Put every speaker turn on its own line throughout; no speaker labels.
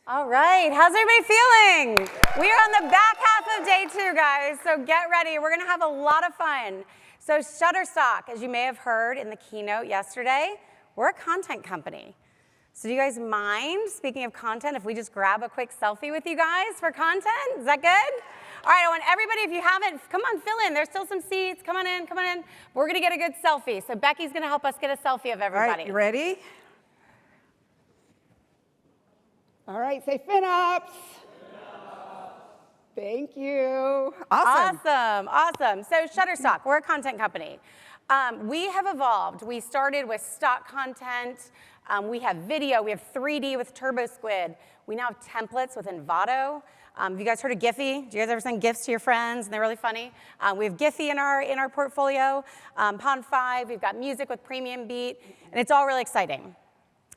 All right, how's everybody feeling? We are on the back half of day 2, guys, so get ready. We're gonna have a lot of fun. So Shutterstock, as you may have heard in the keynote yesterday, we're a content company. So do you guys mind, speaking of content, if we just grab a quick selfie with you guys for content? Is that good? All right, I want everybody, if you haven't, come on, fill in. There's still some seats. Come on in, come on in. We're gonna get a good selfie. So Becky's gonna help us get a selfie of everybody.
All right, you ready? All right, say FinOps. Thank you. Awesome.
Awesome. So Shutterstock, we're a content company. We have evolved. We started with stock content. We have video. We have 3D with Turbo Squid. We now have templates with Envato. Have you guys heard of Giphy? Do you guys ever send GIFs to your friends and they're really funny? We have Giphy in our portfolio. Pond 5, we've got music with Premium Beat, and it's all really exciting.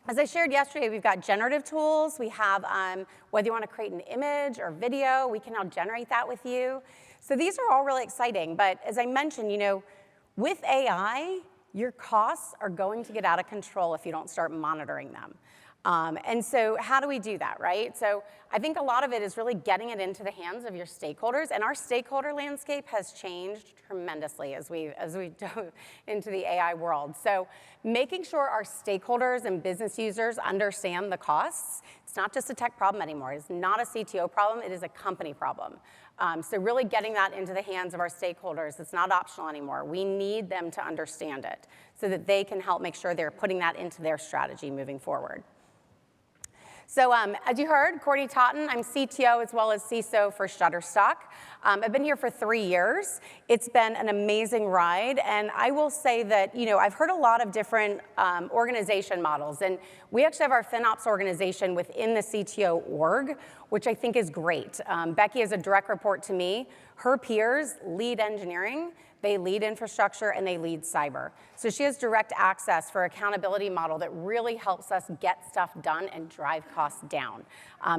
As I shared yesterday, we've got generative tools. We have, whether you want to create an image or video, we can now generate that with you. So these are all really exciting. But as I mentioned, with AI, your costs are going to get out of control if you don't start monitoring them. And so how do we do that, right? So I think a lot of it is really getting it into the hands of your stakeholders. And our stakeholder landscape has changed tremendously as we dove into the AI world. So making sure our stakeholders and business users understand the costs. It's not just a tech problem anymore. It's not a CTO problem. It is a company problem. So really getting that into the hands of our stakeholders. It's not optional anymore. We need them to understand it so that they can help make sure they're putting that into their strategy moving forward. So as you heard, Courtney Totten, I'm CTO as well as CISO for Shutterstock. I've been here for 3 years. It's been an amazing ride, and I will say that I've heard a lot of different organization models, and we actually have our FinOps organization within the CTO org, which I think is great. Becky is a direct report to me. Her peers lead engineering, they lead infrastructure, and they lead cyber. So she has direct access for accountability model that really helps us get stuff done and drive costs down.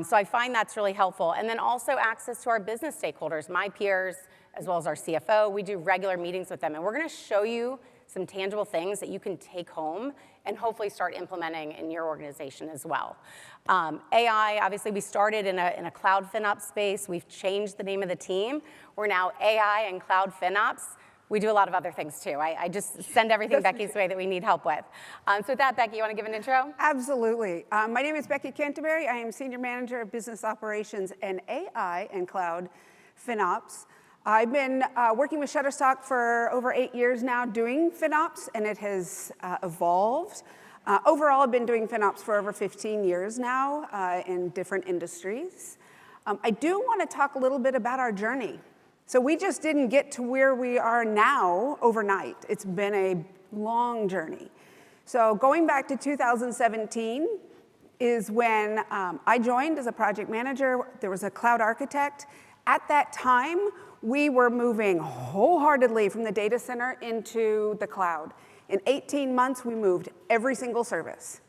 So I find that's really helpful. And then also access to our business stakeholders, my peers, as well as our CFO. We do regular meetings with them, and we're gonna show you some tangible things that you can take home and hopefully start implementing in your organization as well. AI, obviously we started in a cloud FinOps space. We've changed the name of the team. We're now AI and Cloud FinOps. We do a lot of other things too. I just send everything Becky's way that we need help with. So with that, Becky, you want to give an intro?
Absolutely. My name is Becky Canterbury. I am Senior Manager of Business Operations and AI and Cloud FinOps. I've been working with Shutterstock for over 8 years now doing FinOps, and it has evolved. Overall, I've been doing FinOps for over 15 years now in different industries. I do want to talk a little bit about our journey. So we just didn't get to where we are now overnight. It's been a long journey. So going back to 2017 is when I joined as a project manager. There was a cloud architect. At that time, we were moving wholeheartedly from the data center into the cloud. In 18 months, we moved every single service.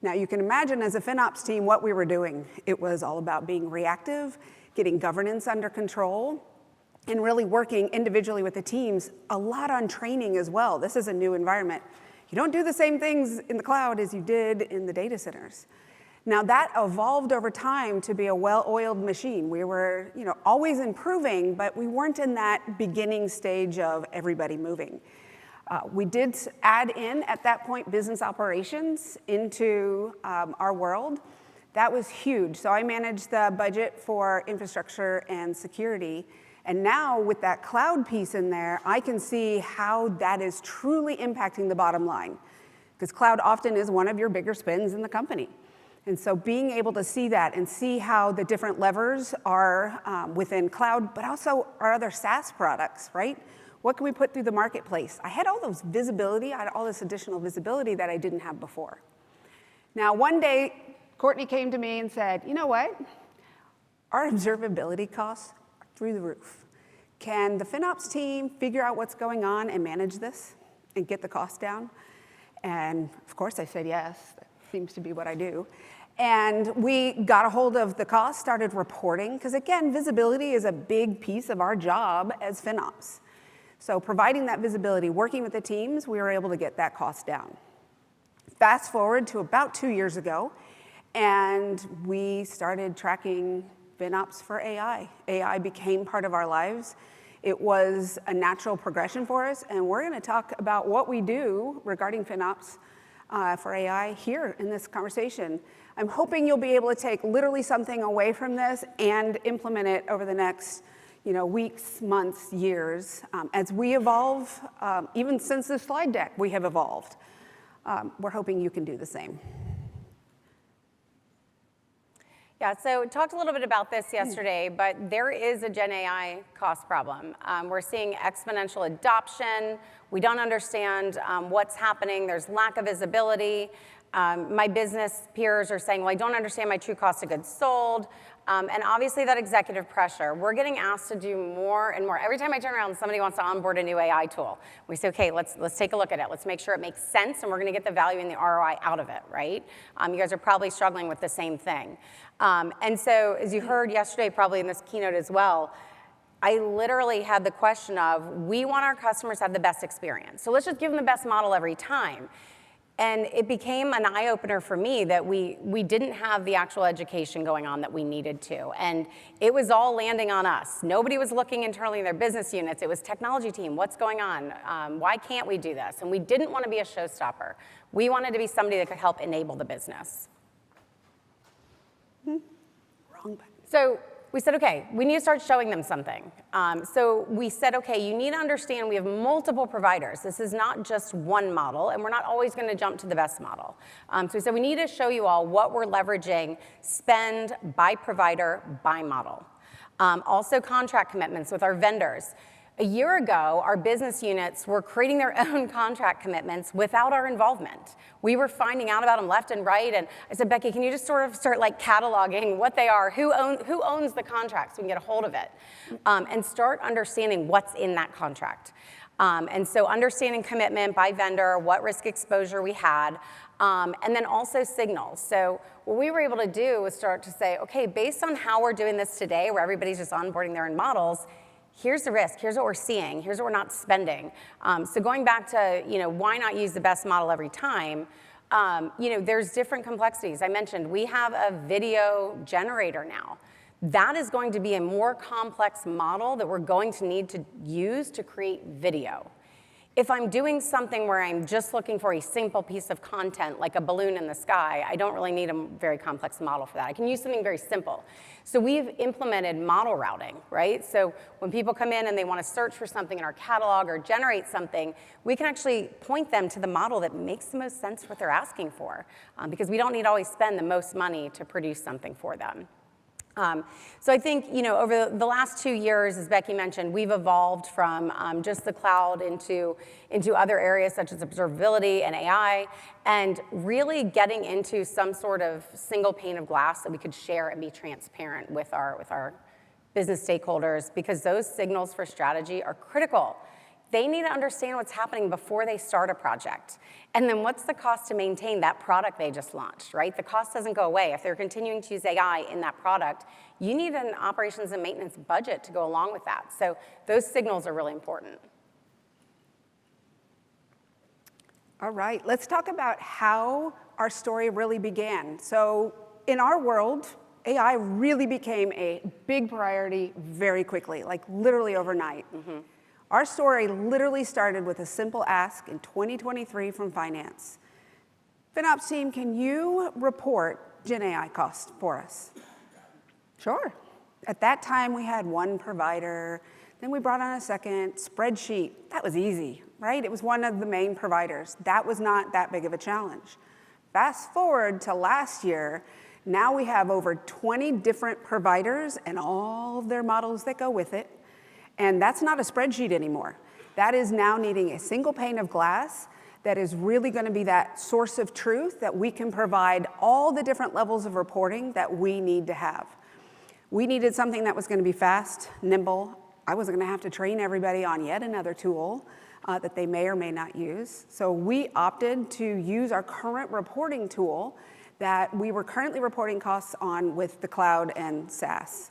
Now, you can imagine as a FinOps team what we were doing. It was all about being reactive, getting governance under control, and really working individually with the teams, a lot on training as well. This is a new environment. You don't do the same things in the cloud as you did in the data centers. Now that evolved over time to be a well-oiled machine. We were always improving, but we weren't in that beginning stage of everybody moving. We did add in, at that point, business operations into our world. That was huge. So I managed the budget for infrastructure and security. And now with that cloud piece in there, I can see how that is truly impacting the bottom line. Because cloud often is one of your bigger spends in the company. And so being able to see that and see how the different levers are within cloud, but also our other SaaS products, right? What can we put through the marketplace? I had all those visibility, I had all this additional visibility that I didn't have before. Now one day, Courtney came to me and said, you know what? Our observability costs are through the roof. Can the FinOps team figure out what's going on and manage this and get the cost down? And of course I said yes, that seems to be what I do. And we got a hold of the cost, started reporting, because again, visibility is a big piece of our job as FinOps. So providing that visibility, working with the teams, we were able to get that cost down. Fast forward to about 2 years ago, And we started tracking FinOps for AI. AI became part of our lives. It was a natural progression for us, and we're going to talk about what we do regarding FinOps for AI here in this conversation. I'm hoping you'll be able to take literally something away from this and implement it over the next weeks, months, years. As we evolve, even since the slide deck, we have evolved. We're hoping you can do the same.
Yeah, so we talked a little bit about this yesterday, but there is a Gen AI cost problem. We're seeing exponential adoption. We don't understand what's happening. There's lack of visibility. My business peers are saying, well, I don't understand my true cost of goods sold. And obviously that executive pressure. We're getting asked to do more and more. Every time I turn around, somebody wants to onboard a new AI tool. We say, okay, let's take a look at it. Let's make sure it makes sense, and we're going to get the value and the ROI out of it, right? You guys are probably struggling with the same thing. And so as you heard yesterday, probably in this keynote as well, I literally had the question of, we want our customers to have the best experience. So let's just give them the best model every time. And it became an eye-opener for me that we didn't have the actual education going on that we needed to. And it was all landing on us. Nobody was looking internally in their business units. It was technology team, what's going on? Why can't we do this? And we didn't want to be a showstopper. We wanted to be somebody that could help enable the business.
Wrong button.
So we said, okay, we need to start showing them something. So we said, okay, you need to understand we have multiple providers. This is not just one model, and we're not always going to jump to the best model. So we said we need to show you all what we're leveraging, spend by provider, by model. Also contract commitments with our vendors. A year ago, our business units were creating their own contract commitments without our involvement. We were finding out about them left and right, and I said, Becky, can you just sort of start like cataloging what they are, who owns the contract so we can get a hold of it, and start understanding what's in that contract. And so understanding commitment by vendor, what risk exposure we had, and then also signals. So what we were able to do was start to say, okay, based on how we're doing this today, where everybody's just onboarding their own models, here's the risk, here's what we're seeing, here's what we're not spending. So going back to, why not use the best model every time? There's different complexities. I mentioned we have a video generator now. That is going to be a more complex model that we're going to need to use to create video. If I'm doing something where I'm just looking for a simple piece of content, like a balloon in the sky, I don't really need a very complex model for that. I can use something very simple. So we've implemented model routing, right? So when people come in and they want to search for something in our catalog or generate something, we can actually point them to the model that makes the most sense for what they're asking for, because we don't need to always spend the most money to produce something for them. So I think, over the last 2 years, as Becky mentioned, we've evolved from just the cloud into other areas such as observability and AI, and really getting into some sort of single pane of glass that we could share and be transparent with our business stakeholders, because those signals for strategy are critical. They need to understand what's happening before they start a project. And then what's the cost to maintain that product they just launched, right? The cost doesn't go away. If they're continuing to use AI in that product, you need an operations and maintenance budget to go along with that. So those signals are really important.
All right, let's talk about how our story really began. So in our world, AI really became a big priority very quickly, like literally overnight. Mm-hmm. Our story literally started with a simple ask in 2023 from finance. FinOps team, can you report Gen AI costs for us? Sure. At that time, we had one provider. Then we brought on a second spreadsheet. That was easy, right? It was one of the main providers. That was not that big of a challenge. Fast forward to last year, now we have over 20 different providers and all of their models that go with it. And that's not a spreadsheet anymore. That is now needing a single pane of glass that is really going to be that source of truth that we can provide all the different levels of reporting that we need to have. We needed something that was going to be fast, nimble. I wasn't going to have to train everybody on yet another tool that they may or may not use. So we opted to use our current reporting tool that we were currently reporting costs on with the cloud and SaaS.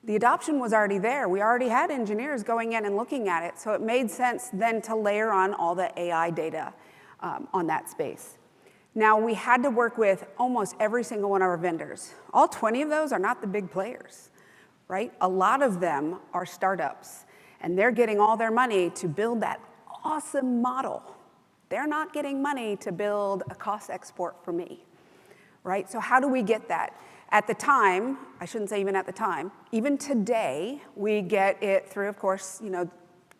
The adoption was already there. We already had engineers going in and looking at it, so it made sense then to layer on all the AI data on that space. Now, we had to work with almost every single one of our vendors. All 20 of those are not the big players, right? A lot of them are startups, and they're getting all their money to build that awesome model. They're not getting money to build a cost export for me, right? So how do we get that? At the time, I shouldn't say even at the time, even today, we get it through, of course,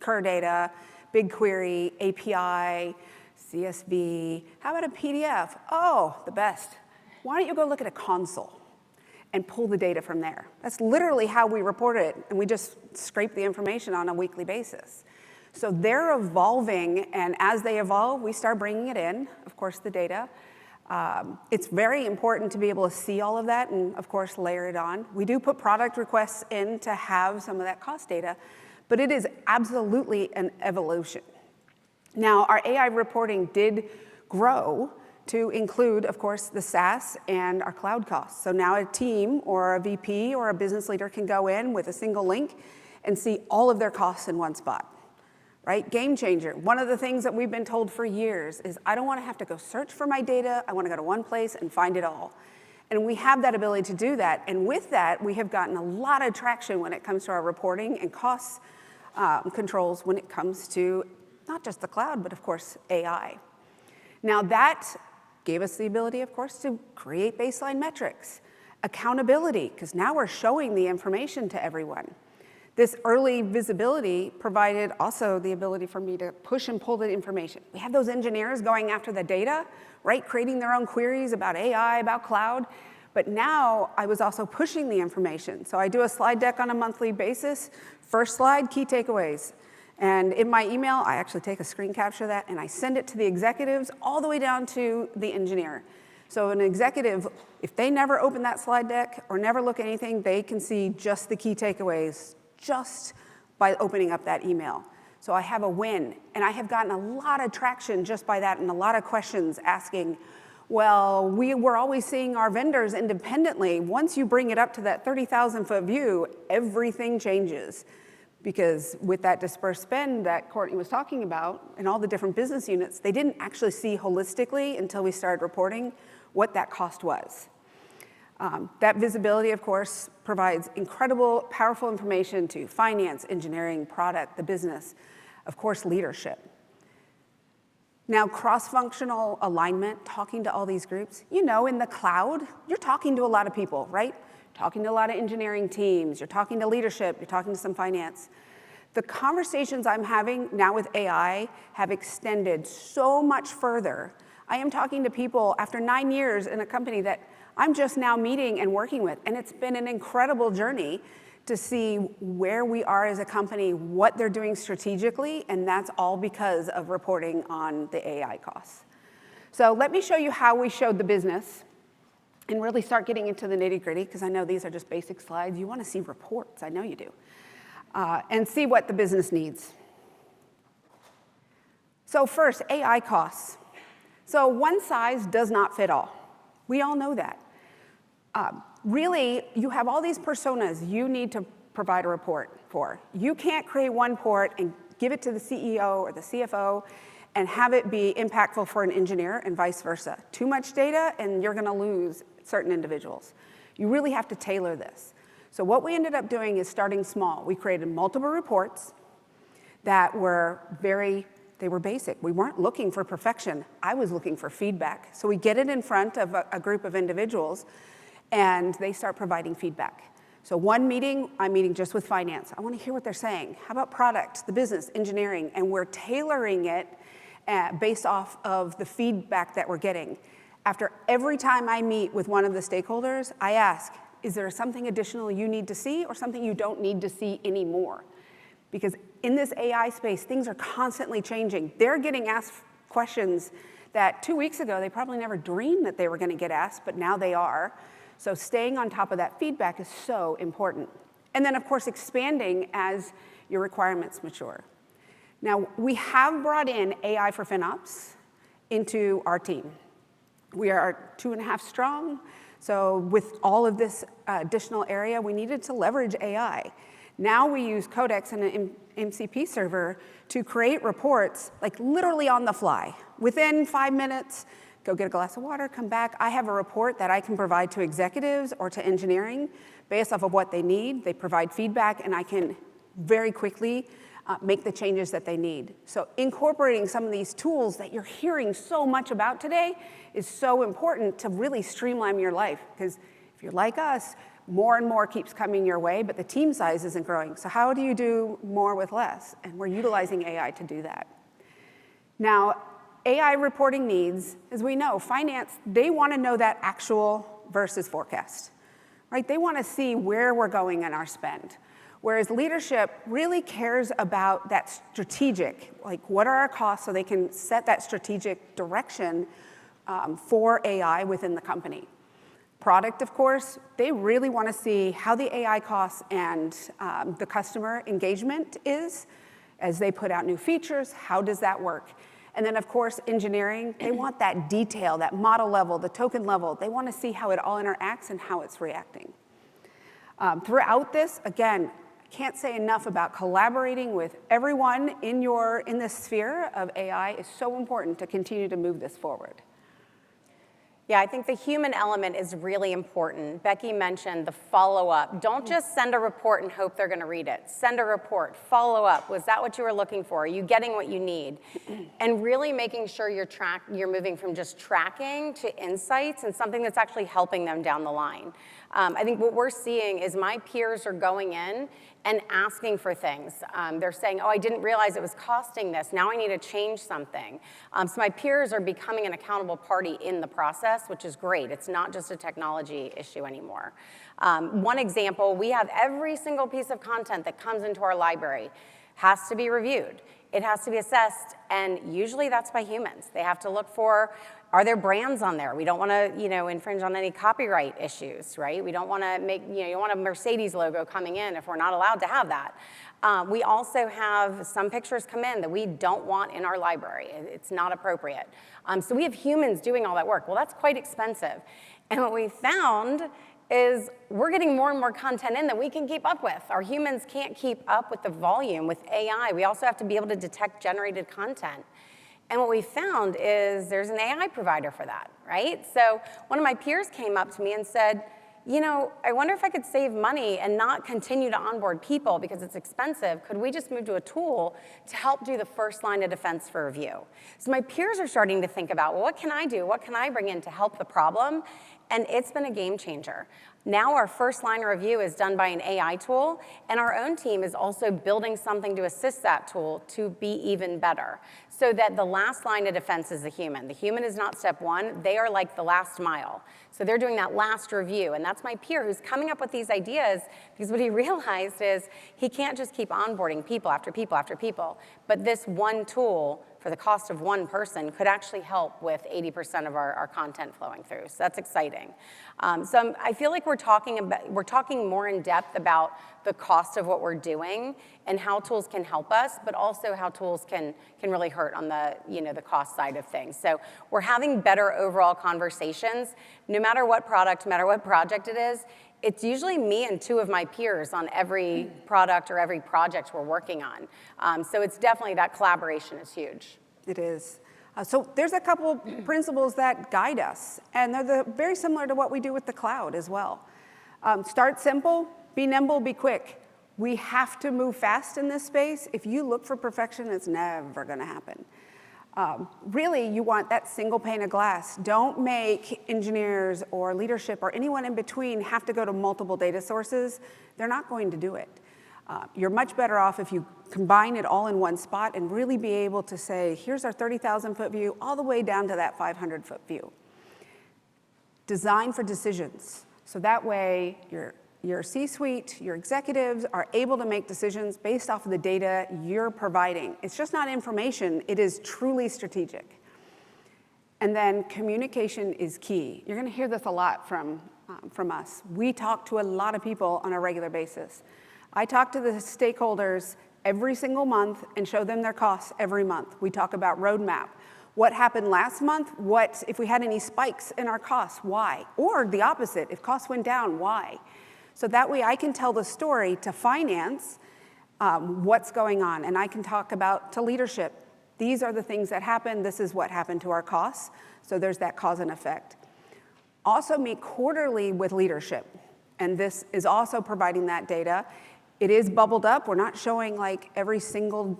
Cur data, BigQuery, API, CSV. How about a PDF? Oh, the best. Why don't you go look at a console and pull the data from there? That's literally how we report it, and we just scrape the information on a weekly basis. So they're evolving, and as they evolve, we start bringing it in, of course, the data. It's very important to be able to see all of that and, of course, layer it on. We do put product requests in to have some of that cost data, but it is absolutely an evolution. Now, our AI reporting did grow to include, of course, the SaaS and our cloud costs. So now a team or a VP or a business leader can go in with a single link and see all of their costs in one spot. Right? Game changer. One of the things that we've been told for years is I don't want to have to go search for my data. I want to go to one place and find it all. And we have that ability to do that. And with that, we have gotten a lot of traction when it comes to our reporting and cost controls when it comes to not just the cloud, but of course, AI. Now that gave us the ability, of course, to create baseline metrics, accountability, because now we're showing the information to everyone. This early visibility provided also the ability for me to push and pull the information. We have those engineers going after the data, right? Creating their own queries about AI, about cloud. But now I was also pushing the information. So I do a slide deck on a monthly basis. First slide, key takeaways. And in my email, I actually take a screen capture of that and I send it to the executives all the way down to the engineer. So an executive, if they never open that slide deck or never look at anything, they can see just the key takeaways just by opening up that email. So I have a win. And I have gotten a lot of traction just by that and a lot of questions asking, well, we were always seeing our vendors independently. Once you bring it up to that 30,000-foot view, everything changes. Because with that dispersed spend that Courtney was talking about and all the different business units, they didn't actually see holistically until we started reporting what that cost was. That visibility, of course, provides incredible, powerful information to finance, engineering, product, the business, of course, leadership. Now, cross-functional alignment, talking to all these groups. In the cloud, you're talking to a lot of people, right? Talking to a lot of engineering teams. You're talking to leadership. You're talking to some finance. The conversations I'm having now with AI have extended so much further. I am talking to people after 9 years in a company that I'm just now meeting and working with, and it's been an incredible journey to see where we are as a company, what they're doing strategically, and that's all because of reporting on the AI costs. So let me show you how we showed the business and really start getting into the nitty-gritty, because I know these are just basic slides. You want to see reports, I know you do, and see what the business needs. So first, AI costs. So one size does not fit all. We all know that. Really, you have all these personas you need to provide a report for. You can't create one report and give it to the CEO or the CFO and have it be impactful for an engineer and vice versa. Too much data and you're gonna lose certain individuals. You really have to tailor this. So what we ended up doing is starting small. We created multiple reports that were they were basic. We weren't looking for perfection. I was looking for feedback. So we get it in front of a group of individuals and they start providing feedback. So one meeting, I'm meeting just with finance. I want to hear what they're saying. How about product, the business, engineering? And we're tailoring it based off of the feedback that we're getting. After every time I meet with one of the stakeholders, I ask, is there something additional you need to see or something you don't need to see anymore? Because in this AI space, things are constantly changing. They're getting asked questions that 2 weeks ago, they probably never dreamed that they were going to get asked, but now they are. So staying on top of that feedback is so important. And then, of course, expanding as your requirements mature. Now, we have brought in AI for FinOps into our team. We are 2.5 strong. So with all of this additional area, we needed to leverage AI. Now we use Codex and an MCP server to create reports, like literally on the fly. Within 5 minutes, go get a glass of water, come back. I have a report that I can provide to executives or to engineering based off of what they need. They provide feedback, and I can very quickly make the changes that they need. So incorporating some of these tools that you're hearing so much about today is so important to really streamline your life. Because if you're like us, more and more keeps coming your way, but the team size isn't growing. So how do you do more with less? And we're utilizing AI to do that. Now, AI reporting needs, as we know, finance, they want to know that actual versus forecast, right? They want to see where we're going in our spend. Whereas leadership really cares about that strategic, like what are our costs so they can set that strategic direction for AI within the company. Product, of course, they really want to see how the AI costs and the customer engagement is as they put out new features. How does that work? And then, of course, engineering, they want that detail, that model level, the token level. They want to see how it all interacts and how it's reacting. Throughout this, again, can't say enough about collaborating with everyone in this sphere of AI is so important to continue to move this forward.
Yeah, I think the human element is really important. Becky mentioned the follow-up. Don't just send a report and hope they're going to read it. Send a report, follow up. Was that what you were looking for? Are you getting what you need? And really making sure you're moving from just tracking to insights and something that's actually helping them down the line. I think what we're seeing is my peers are going in and asking for things. They're saying, oh, I didn't realize it was costing this. Now I need to change something. So my peers are becoming an accountable party in the process, which is great. It's not just a technology issue anymore. One example, we have every single piece of content that comes into our library has to be reviewed. It has to be assessed, and usually that's by humans. They have to look for, are there brands on there? We don't want to, infringe on any copyright issues, right? We don't want to make, you don't want a Mercedes logo coming in if we're not allowed to have that. We also have some pictures come in that we don't want in our library. It's not appropriate. So we have humans doing all that work. Well, that's quite expensive. And what we found is we're getting more and more content in that we can keep up with. Our humans can't keep up with the volume with AI. We also have to be able to detect generated content. And what we found is there's an AI provider for that, right? So one of my peers came up to me and said, I wonder if I could save money and not continue to onboard people because it's expensive. Could we just move to a tool to help do the first line of defense for review? So my peers are starting to think about, well, what can I do? What can I bring in to help the problem? And it's been a game changer. Now our first line of review is done by an AI tool, and our own team is also building something to assist that tool to be even better, so that the last line of defense is the human. The human is not step one, they are like the last mile. So they're doing that last review, and that's my peer who's coming up with these ideas, because what he realized is he can't just keep onboarding people after people after people, but this one tool for the cost of one person could actually help with 80% of our content flowing through. So that's exciting. So I feel like we're talking more in depth about the cost of what we're doing and how tools can help us, but also how tools can really hurt on the cost side of things. So we're having better overall conversations, no matter what product, no matter what project it is. It's usually me and two of my peers on every product or every project we're working on. So it's definitely, that collaboration is huge.
It is. So there's a couple principles that guide us, and they're very similar to what we do with the cloud as well. Start simple, be nimble, be quick. We have to move fast in this space. If you look for perfection, it's never going to happen. Really, you want that single pane of glass. Don't make engineers or leadership or anyone in between have to go to multiple data sources. They're not going to do it. You're much better off if you combine it all in one spot and really be able to say, here's our 30,000-foot view all the way down to that 500-foot view. Design for decisions. So that way, your C-suite, your executives are able to make decisions based off of the data you're providing. It's just not information, it is truly strategic. And then communication is key. You're gonna hear this a lot from us. We talk to a lot of people on a regular basis. I talk to the stakeholders every single month and show them their costs every month. We talk about roadmap. What happened last month? What, if we had any spikes in our costs, why? Or the opposite, if costs went down, why? So that way I can tell the story to finance what's going on, and I can talk about to leadership These are the things that happen. This is what happened to our costs. So there's that cause and effect. Also meet quarterly with leadership. And this is also providing that data. It is bubbled up. We're not showing like every single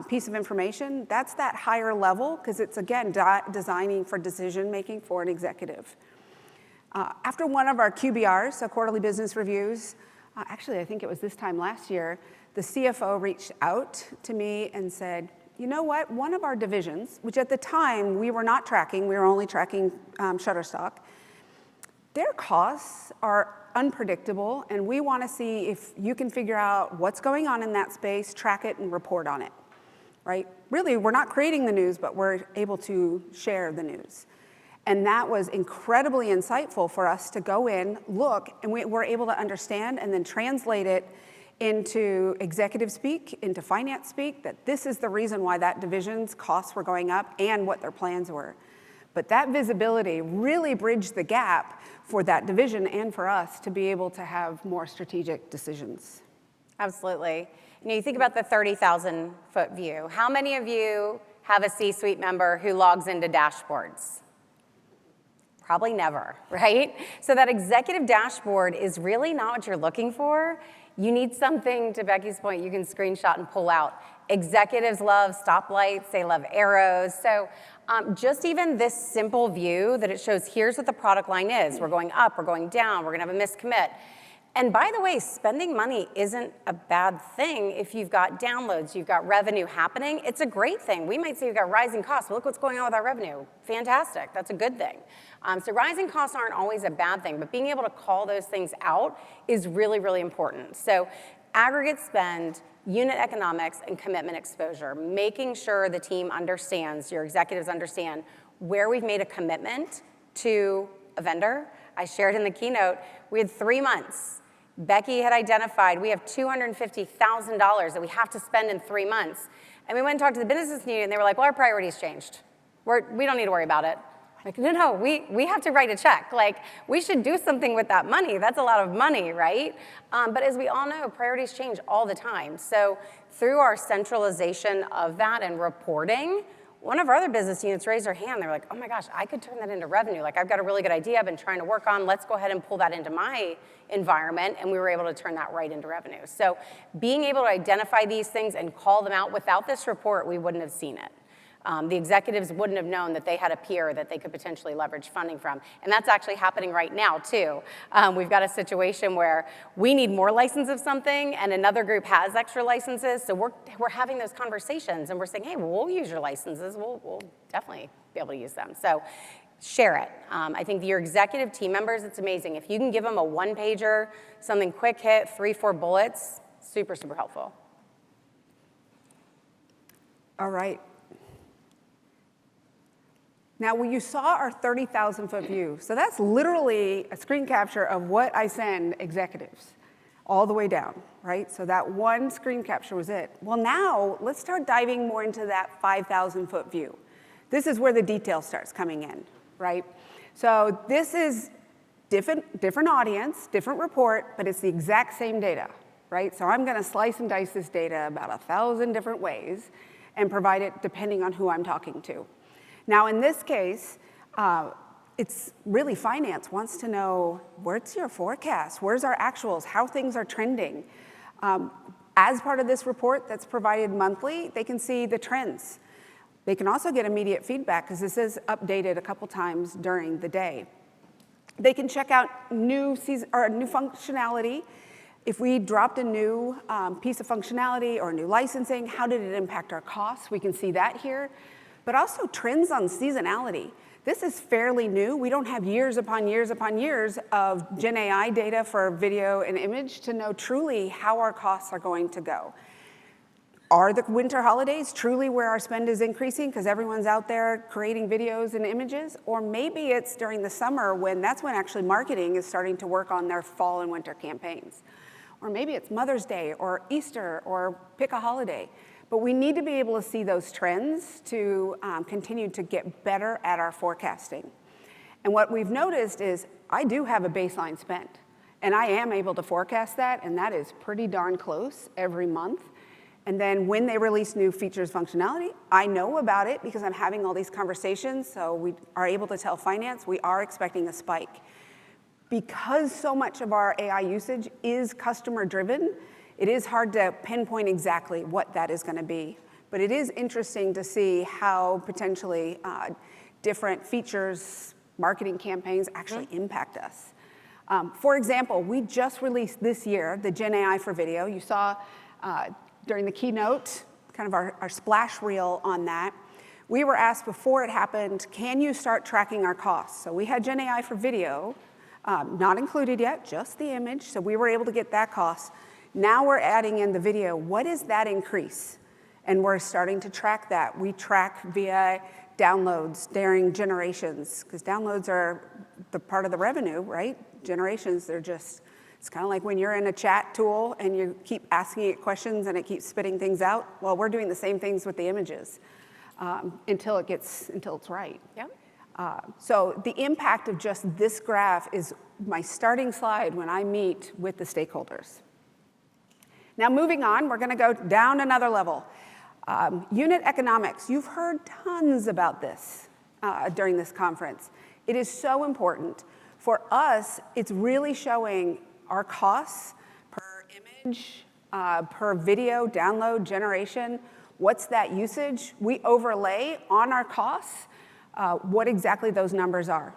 piece of information. That's that higher level because it's, again, designing for decision making for an executive. After one of our QBRs, so quarterly business reviews, actually I think it was this time last year, the CFO reached out to me and said, you know what, one of our divisions, which at the time we were not tracking, we were only tracking Shutterstock, their costs are unpredictable, and we want to see if you can figure out what's going on in that space, track it, and report on it, right? Really, we're not creating the news, but we're able to share the news. And that was incredibly insightful for us to go in, look, and we were able to understand and then translate it into executive speak, into finance speak, that this is the reason why that division's costs were going up and what their plans were. But that visibility really bridged the gap for that division and for us to be able to have more strategic decisions.
Absolutely. You think about the 30,000-foot view. How many of you have a C-suite member who logs into dashboards? Probably never, right? So that executive dashboard is really not what you're looking for. You need something, to Becky's point, you can screenshot and pull out. Executives love stoplights, they love arrows. So just even this simple view that it shows here's what the product line is. We're going up, we're going down, we're gonna have a miscommit. And by the way, spending money isn't a bad thing if you've got downloads, you've got revenue happening. It's a great thing. We might say you've got rising costs. Well, look what's going on with our revenue. Fantastic, that's a good thing. So rising costs aren't always a bad thing, but being able to call those things out is really, really important. So aggregate spend, unit economics, and commitment exposure, making sure the team understands, your executives understand where we've made a commitment to a vendor. I shared in the keynote, we had 3 months. Becky had identified we have $250,000 that we have to spend in 3 months. And we went and talked to the business unit, and they were like, well, our priorities changed. We don't need to worry about it. Like, no, we have to write a check. Like, we should do something with that money. That's a lot of money, right? But as we all know, priorities change all the time. So through our centralization of that and reporting, one of our other business units raised their hand. They were like, oh my gosh, I could turn that into revenue. Like, I've got a really good idea I've been trying to work on. Let's go ahead and pull that into my environment. And we were able to turn that right into revenue. So being able to identify these things and call them out, without this report, we wouldn't have seen it. The executives wouldn't have known that they had a peer that they could potentially leverage funding from. And that's actually happening right now, too. We've got a situation where we need more license of something, and another group has extra licenses. So we're having those conversations, and we're saying, hey, we'll use your licenses. We'll definitely be able to use them. So share it. I think your executive team members, it's amazing. If you can give them a one-pager, something quick hit, 3-4 bullets, super, super helpful.
All right. Now, when you saw our 30,000-foot view, so that's literally a screen capture of what I send executives all the way down, right? So that one screen capture was it. Well, now let's start diving more into that 5,000-foot view. This is where the detail starts coming in, right? So this is different audience, different report, but it's the exact same data, right? So I'm going to slice and dice this data about 1,000 different ways and provide it depending on who I'm talking to. Now, in this case, it's really finance wants to know, where's your forecast? Where's our actuals? How things are trending? As part of this report that's provided monthly, they can see the trends. They can also get immediate feedback because this is updated a couple times during the day. They can check out new functionality. If we dropped a new piece of functionality or new licensing, how did it impact our costs? We can see that here. But also trends on seasonality. This is fairly new. We don't have years upon years upon years of Gen AI data for video and image to know truly how our costs are going to go. Are the winter holidays truly where our spend is increasing because everyone's out there creating videos and images? Or maybe it's during the summer when that's when actually marketing is starting to work on their fall and winter campaigns. Or maybe it's Mother's Day or Easter or pick a holiday. But we need to be able to see those trends to continue to get better at our forecasting. And what we've noticed is I do have a baseline spend, and I am able to forecast that, and that is pretty darn close every month. And then when they release new features, functionality, I know about it because I'm having all these conversations, so we are able to tell finance we are expecting a spike. Because so much of our AI usage is customer-driven, it is hard to pinpoint exactly what that is going to be. But it is interesting to see how potentially different features, marketing campaigns actually impact us. For example, we just released this year the Gen AI for video. You saw during the keynote, kind of our splash reel on that. We were asked before it happened, can you start tracking our costs? So we had Gen AI for video, not included yet, just the image. So we were able to get that cost. Now we're adding in the video. What is that increase? And we're starting to track that. We track via downloads during generations, because downloads are the part of the revenue, right? Generations, they're just, it's kind of like when you're in a chat tool and you keep asking it questions and it keeps spitting things out. Well, we're doing the same things with the images until it's right.
Yep.
So the impact of just this graph is my starting slide when I meet with the stakeholders. Now moving on, we're going to go down another level. Unit economics. You've heard tons about this during this conference. It is so important. For us, it's really showing our costs per image, per video, download, generation. What's that usage? We overlay on our costs what exactly those numbers are.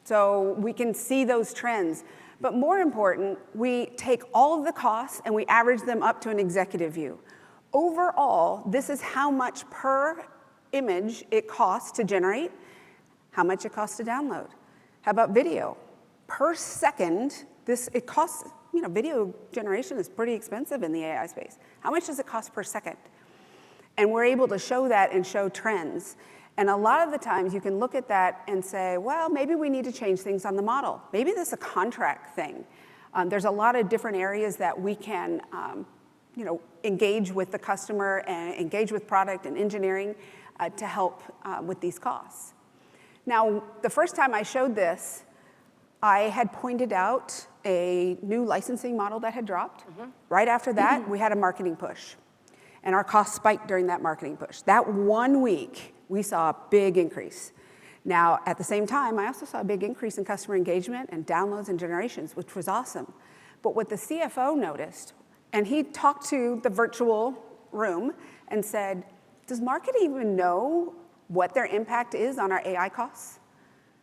So we can see those trends. But more important, we take all of the costs and we average them up to an executive view. Overall, this is how much per image it costs to generate, how much it costs to download. How about video? Per second, it costs, video generation is pretty expensive in the AI space. How much does it cost per second? And we're able to show that and show trends. And a lot of the times you can look at that and say, well, maybe we need to change things on the model. Maybe this is a contract thing. There's a lot of different areas that we can engage with the customer and engage with product and engineering to help with these costs. Now, the first time I showed this, I had pointed out a new licensing model that had dropped. Right after that, we had a marketing push. And our costs spiked during that marketing push. That 1 week, we saw a big increase. Now, at the same time, I also saw a big increase in customer engagement and downloads and generations, which was awesome. But what the CFO noticed, and he talked to the virtual room and said, does marketing even know what their impact is on our AI costs?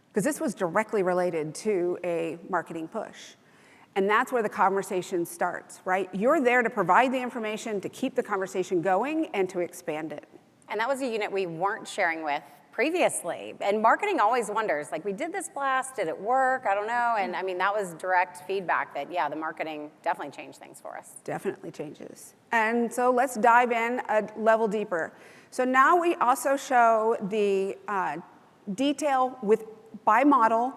Because this was directly related to a marketing push. And that's where the conversation starts, right? You're there to provide the information, to keep the conversation going, and to expand it.
And that was a unit we weren't sharing with previously. And marketing always wonders, like, we did this blast, did it work? I don't know. And I mean, that was direct feedback that, yeah, the marketing definitely changed things for us.
Definitely changes. And so let's dive in a level deeper. So now we also show the detail by model,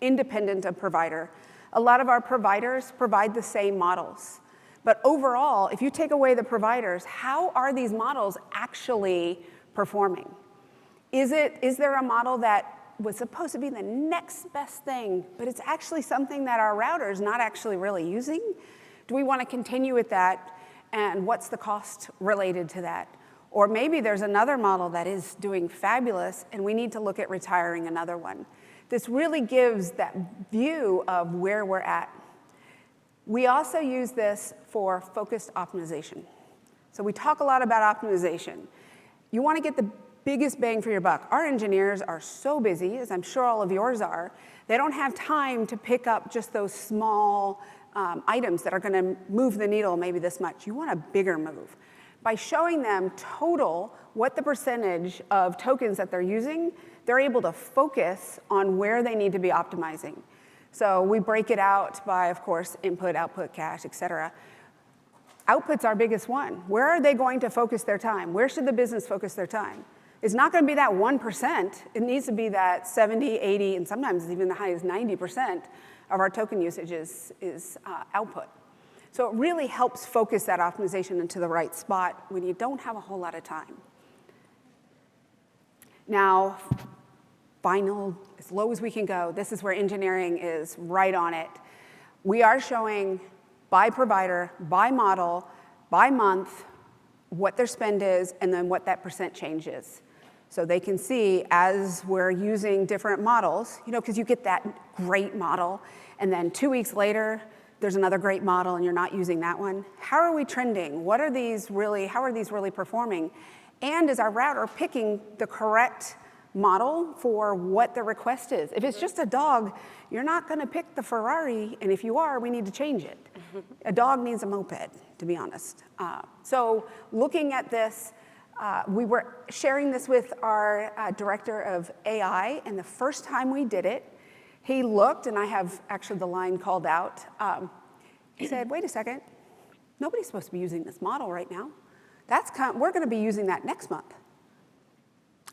independent of provider. A lot of our providers provide the same models. But overall, if you take away the providers, how are these models actually performing? Is there a model that was supposed to be the next best thing, but it's actually something that our router is not actually really using? Do we want to continue with that? And what's the cost related to that? Or maybe there's another model that is doing fabulous, and we need to look at retiring another one. This really gives that view of where we're at. We also use this for focused optimization. So we talk a lot about optimization. You want to get the biggest bang for your buck. Our engineers are so busy, as I'm sure all of yours are, they don't have time to pick up just those small items that are going to move the needle maybe this much. You want a bigger move. By showing them total what the percentage of tokens that they're using, they're able to focus on where they need to be optimizing. So we break it out by, of course, input, output, cache, et cetera. Output's our biggest one. Where are they going to focus their time? Where should the business focus their time? It's not going to be that 1%. It needs to be that 70, 80, and sometimes even the high as 90% of our token usage is output. So it really helps focus that optimization into the right spot when you don't have a whole lot of time. Now, final, as low as we can go, this is where engineering is right on it. We are showing by provider, by model, by month, what their spend is, and then what that percent change is. So they can see as we're using different models, because you get that great model, and then 2 weeks later, there's another great model and you're not using that one. How are we trending? How are these really performing? And is our router picking the correct model for what the request is? If it's just a dog, you're not gonna pick the Ferrari, and if you are, we need to change it. A dog needs a moped, to be honest. So looking at this, we were sharing this with our director of AI, and the first time we did it, he looked, and I have actually the line called out. He said, wait a second, nobody's supposed to be using this model right now. We're gonna be using that next month.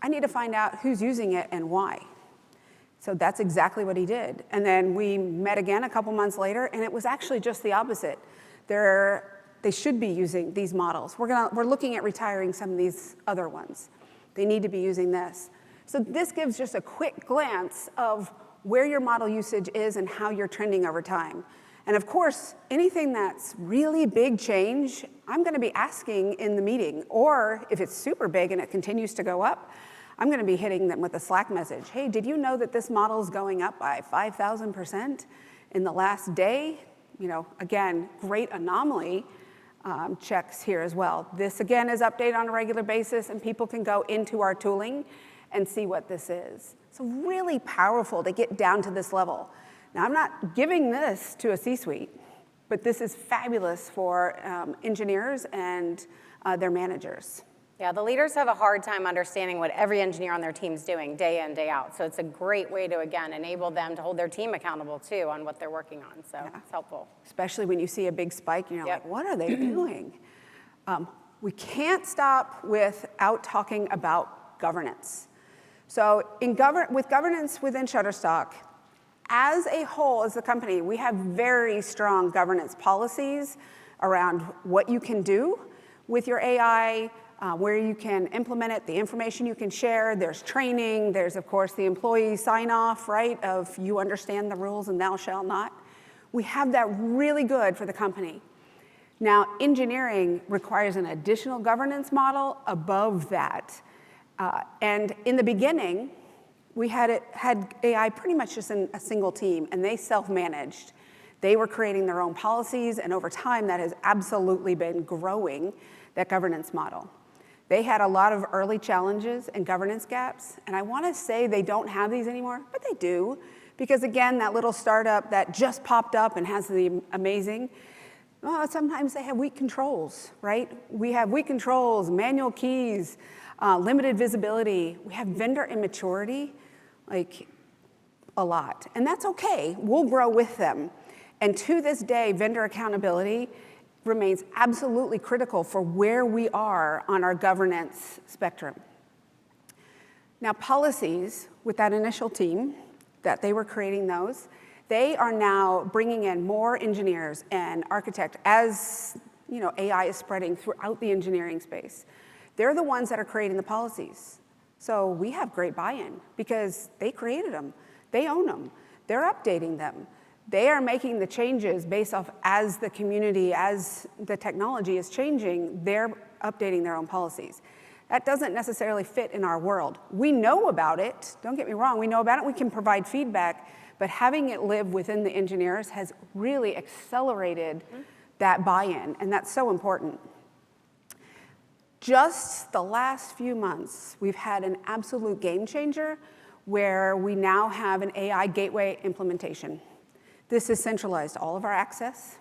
I need to find out who's using it and why. So that's exactly what he did. And then we met again a couple months later, and it was actually just the opposite. They should be using these models. We're looking at retiring some of these other ones. They need to be using this. So this gives just a quick glance of where your model usage is and how you're trending over time. And of course, anything that's really big change, I'm gonna be asking in the meeting, or if it's super big and it continues to go up, I'm gonna be hitting them with a Slack message. Hey, did you know that this model is going up by 5,000% in the last day? Again, great anomaly checks here as well. This again is updated on a regular basis, and people can go into our tooling and see what this is. So really powerful to get down to this level. Now, I'm not giving this to a C-suite, but this is fabulous for engineers and their managers.
Yeah, the leaders have a hard time understanding what every engineer on their team's doing day in, day out. So it's a great way to, again, enable them to hold their team accountable, too, on what they're working on. So it's helpful.
Especially when you see a big spike and you're like, what are they doing? We can't stop without talking about governance. So with governance within Shutterstock, as a whole, as a company, we have very strong governance policies around what you can do with your AI, where you can implement it, the information you can share. There's training. There's, of course, the employee sign-off, right, of you understand the rules and thou shalt not. We have that really good for the company. Now, engineering requires an additional governance model above that. And in the beginning, we had AI pretty much just in a single team, and they self-managed. They were creating their own policies, and over time, that has absolutely been growing, that governance model. They had a lot of early challenges and governance gaps, and I want to say they don't have these anymore, but they do, because again, that little startup that just popped up and has the amazing, sometimes they have weak controls, right? We have weak controls, manual keys, limited visibility. We have vendor immaturity, like a lot, and that's okay. We'll grow with them. And to this day, vendor accountability remains absolutely critical for where we are on our governance spectrum. Now, policies, with that initial team that they were creating those, they are now bringing in more engineers and architects as AI is spreading throughout the engineering space. They're the ones that are creating the policies. So we have great buy-in because they created them. They own them. They're updating them. They are making the changes based off as the community, as the technology is changing, they're updating their own policies. That doesn't necessarily fit in our world. We know about it, don't get me wrong, we know about it, we can provide feedback, but having it live within the engineers has really accelerated that buy-in, and that's so important. Just the last few months, we've had an absolute game changer where we now have an AI gateway implementation. This has centralized all of our access,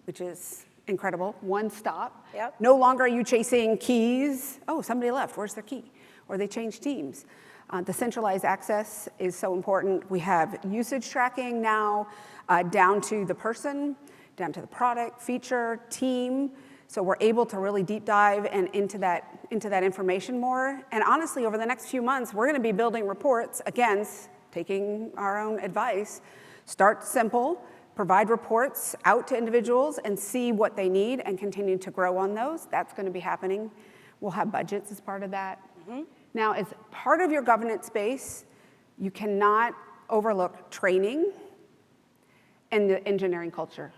which is incredible. One stop.
Yep.
No longer are you chasing keys. Oh, somebody left. Where's their key? Or they changed teams. The centralized access is so important. We have usage tracking now down to the person, down to the product, feature, team. So we're able to really deep dive and into that information more. And honestly, over the next few months, we're going to be building reports, again, taking our own advice. Start simple, provide reports out to individuals and see what they need and continue to grow on those. That's going to be happening. We'll have budgets as part of that. Now, as part of your governance space, you cannot overlook training and the engineering culture.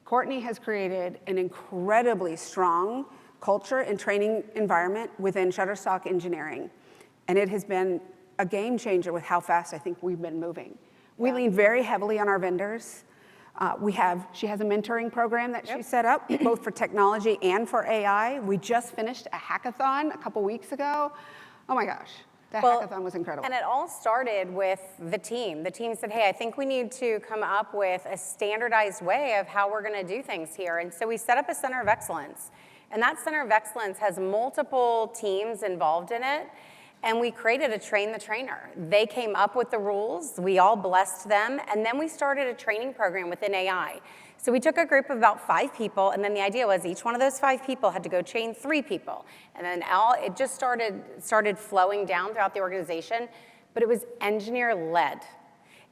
Courtney has created an incredibly strong culture and training environment within Shutterstock engineering. And it has been a game changer with how fast I think we've been moving. We lean very heavily on our vendors. She has a mentoring program that she set up, both for technology and for AI. We just finished a hackathon a couple weeks ago. Oh my gosh, that hackathon was incredible.
And it all started with the team. The team said, hey, I think we need to come up with a standardized way of how we're gonna do things here. And so we set up a center of excellence. And that center of excellence has multiple teams involved in it. And we created a train the trainer. They came up with the rules, we all blessed them, and then we started a training program within AI. So we took a group of about 5 people, and then the idea was each one of those 5 people had to go train 3 people. And then it just started flowing down throughout the organization, but it was engineer-led.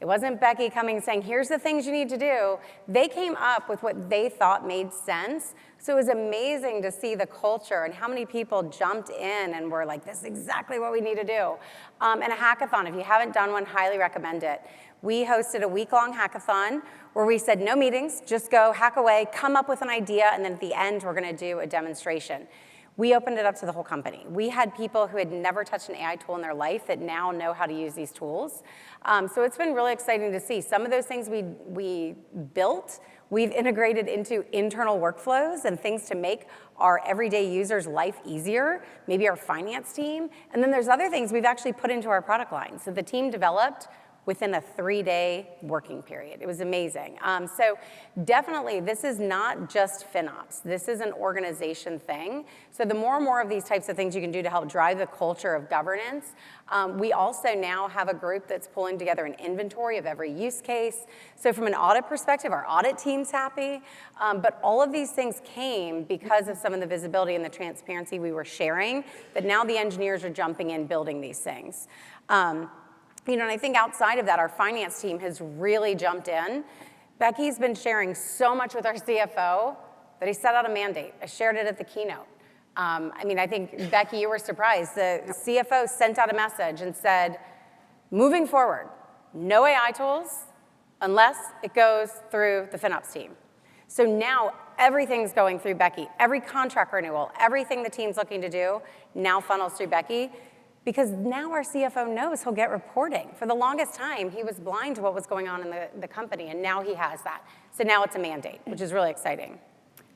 It wasn't Becky coming and saying, here's the things you need to do. They came up with what they thought made sense. So it was amazing to see the culture and how many people jumped in and were like, this is exactly what we need to do. And a hackathon, if you haven't done one, highly recommend it. We hosted a week-long hackathon where we said no meetings, just go hack away, come up with an idea, and then at the end, we're gonna do a demonstration. We opened it up to the whole company. We had people who had never touched an AI tool in their life that now know how to use these tools. So it's been really exciting to see. Some of those things we built, we've integrated into internal workflows and things to make our everyday users' life easier, maybe our finance team. And then there's other things we've actually put into our product line. So the team developed within a 3-day working period. It was amazing. So definitely, this is not just FinOps. This is an organization thing. So the more and more of these types of things you can do to help drive the culture of governance. We also now have a group that's pulling together an inventory of every use case. So from an audit perspective, our audit team's happy. But all of these things came because of some of the visibility and the transparency we were sharing, that now the engineers are jumping in building these things. And I think outside of that, our finance team has really jumped in. Becky's been sharing so much with our CFO that he set out a mandate. I shared it at the keynote. I think, Becky, you were surprised. The CFO sent out a message and said, moving forward, no AI tools unless it goes through the FinOps team. So now everything's going through Becky. Every contract renewal, everything the team's looking to do now funnels through Becky. Because now our CFO knows he'll get reporting. For the longest time, he was blind to what was going on in the company, and now he has that. So now it's a mandate, which is really exciting.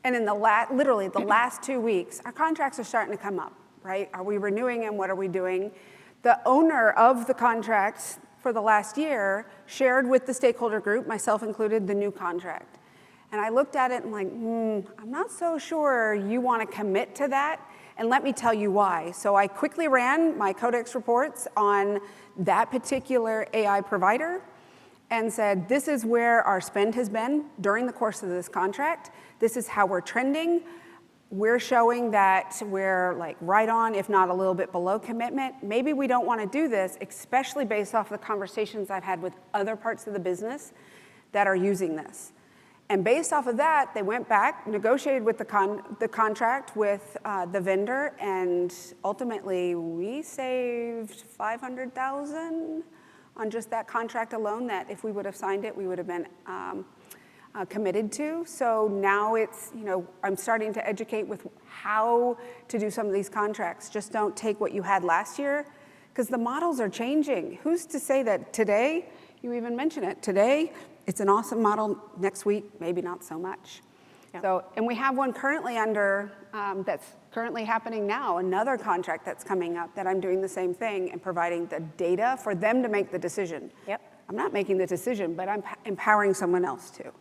And in literally the last 2 weeks, our contracts are starting to come up, right? Are we renewing them? What are we doing? The owner of the contracts for the last year shared with the stakeholder group, myself included, the new contract. And I looked at it and like, I'm not so sure you want to commit to that. And let me tell you why. So I quickly ran my Codex reports on that particular AI provider and said, this is where our spend has been during the course of this contract. This is how we're trending. We're showing that we're like right on, if not a little bit below commitment. Maybe we don't want to do this, especially based off the conversations I've had with other parts of the business that are using this. And based off of that, they went back, negotiated with the contract with the vendor, and ultimately we saved $500,000 on just that contract alone that if we would have signed it, we would have been committed to. So now it's, I'm starting to educate with how to do some of these contracts. Just don't take what you had last year, because the models are changing. Who's to say that today, you even mentioned it, today, it's an awesome model. Next week, maybe not so much. Yep. So, and we have one currently that's currently happening now, another contract that's coming up that I'm doing the same thing and providing the data for them to make the decision.
Yep.
I'm not making the decision, but I'm empowering someone else to.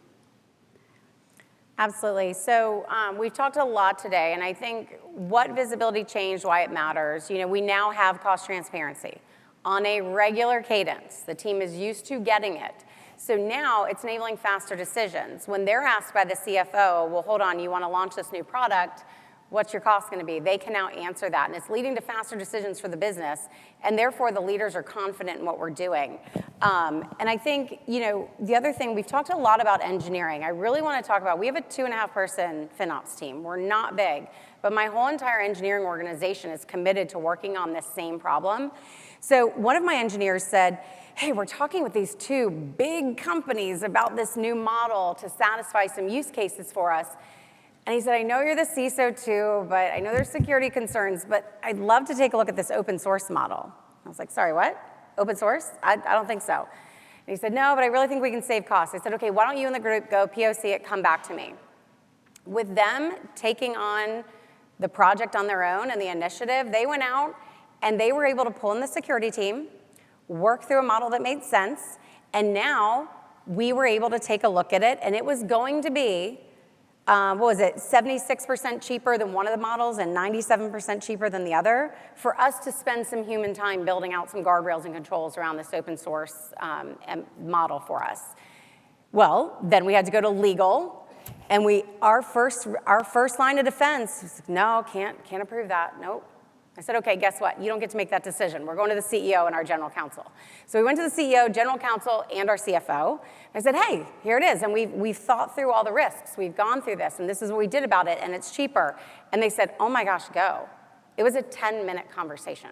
Absolutely. So we've talked a lot today, and I think what visibility changed, why it matters. We now have cost transparency on a regular cadence. The team is used to getting it. So now it's enabling faster decisions. When they're asked by the CFO, well, hold on, you want to launch this new product, what's your cost going to be? They can now answer that, and it's leading to faster decisions for the business, and therefore the leaders are confident in what we're doing. And I think, the other thing, we've talked a lot about engineering. I really want to talk about, we have a 2.5-person FinOps team. We're not big, but my whole entire engineering organization is committed to working on this same problem. So one of my engineers said, hey, we're talking with these 2 big companies about this new model to satisfy some use cases for us. And he said, I know you're the CISO too, but I know there's security concerns, but I'd love to take a look at this open source model. I was like, sorry, what? Open source? I don't think so. And he said, no, but I really think we can save costs. I said, okay, why don't you and the group go POC it, come back to me. With them taking on the project on their own and the initiative, they went out and they were able to pull in the security team, work through a model that made sense, and now we were able to take a look at it, and it was going to be, 76% cheaper than one of the models and 97% cheaper than the other, for us to spend some human time building out some guardrails and controls around this open source model for us. Well, then we had to go to legal, and our first line of defense was, no, can't approve that, nope. I said, okay, guess what? You don't get to make that decision. We're going to the CEO and our general counsel. So we went to the CEO, general counsel, and our CFO. I said, hey, here it is. And we've thought through all the risks. We've gone through this, and this is what we did about it, and it's cheaper. And they said, oh my gosh, go. It was a 10-minute conversation.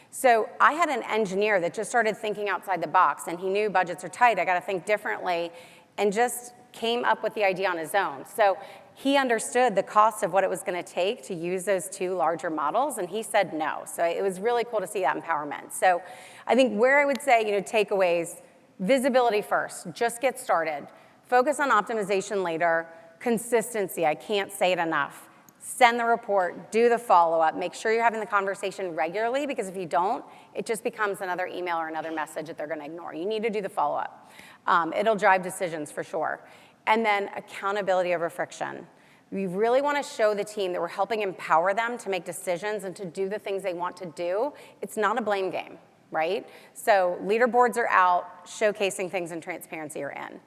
So I had an engineer that just started thinking outside the box, and he knew budgets are tight. I got to think differently, and just came up with the idea on his own. So he understood the cost of what it was going to take to use those two larger models, and he said no. So it was really cool to see that empowerment. So I think where I would say, takeaways, visibility first, just get started. Focus on optimization later, consistency, I can't say it enough. Send the report, do the follow-up, make sure you're having the conversation regularly, because if you don't, it just becomes another email or another message that they're going to ignore. You need to do the follow-up. It'll drive decisions for sure. And then accountability over friction. We really want to show the team that we're helping empower them to make decisions and to do the things they want to do. It's not a blame game, right? So leaderboards are out, showcasing things and transparency are in.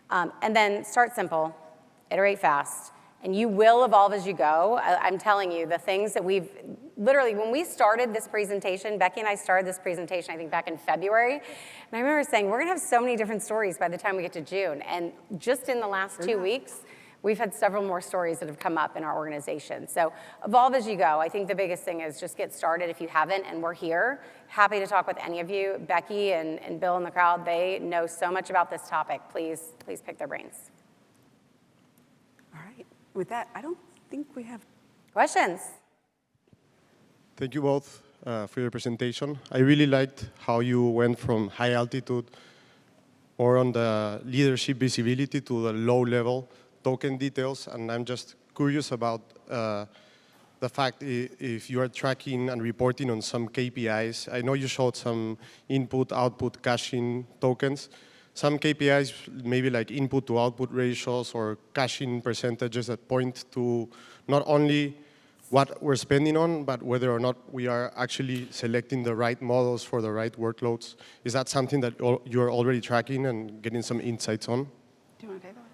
And then start simple, iterate fast, and you will evolve as you go. I'm telling you, the things that literally, when we started this presentation, Becky and I started this presentation, I think back in February, and I remember saying, we're gonna have so many different stories by the time we get to June, and just in the last 2 weeks, we've had several more stories that have come up in our organization. So evolve as you go. I think the biggest thing is just get started if you haven't, and we're here. Happy to talk with any of you. Becky and Bill in the crowd, they know so much about this topic. Please pick their brains.
All right. With that, I don't think we have
questions.
Thank you both for your presentation. I really liked how you went from high altitude or on the leadership visibility to the low level token details. And I'm just curious about the fact if you are tracking and reporting on some KPIs. I know you showed some input, output, caching tokens. Some KPIs, maybe like input to output ratios or caching percentages that point to not only what we're spending on, but whether or not we are actually selecting the right models for the right workloads. Is that something that you're already tracking and getting some insights on?
Do you want to take that one?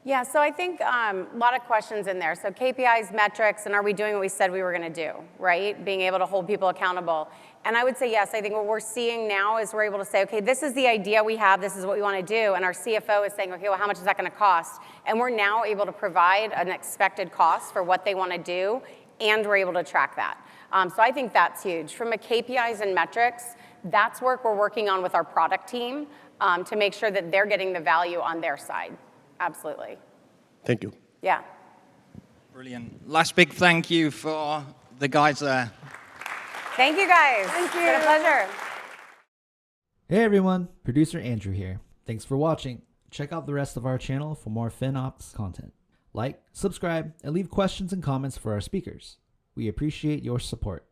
Yeah, so I think a lot of questions in there. So KPIs, metrics, and are we doing what we said we were going to do, right? Being able to hold people accountable. And I would say yes. I think what we're seeing now is we're able to say, okay, this is the idea we have. This is what we want to do. And our CFO is saying, okay, well, how much is that going to cost? And we're now able to provide an expected cost for what they want to do, and we're able to track that. So I think that's huge. From a KPIs and metrics, that's work we're working on with our product team to make sure that they're getting the value on their side. Absolutely.
Thank you.
Yeah.
Brilliant. Last big thank you for the guys there.
Thank you, guys.
Thank you.
It's been a pleasure.
Hey everyone, producer Andrew here. Thanks for watching. Check out the rest of our channel for more FinOps content. Like, subscribe, and leave questions and comments for our speakers. We appreciate your support.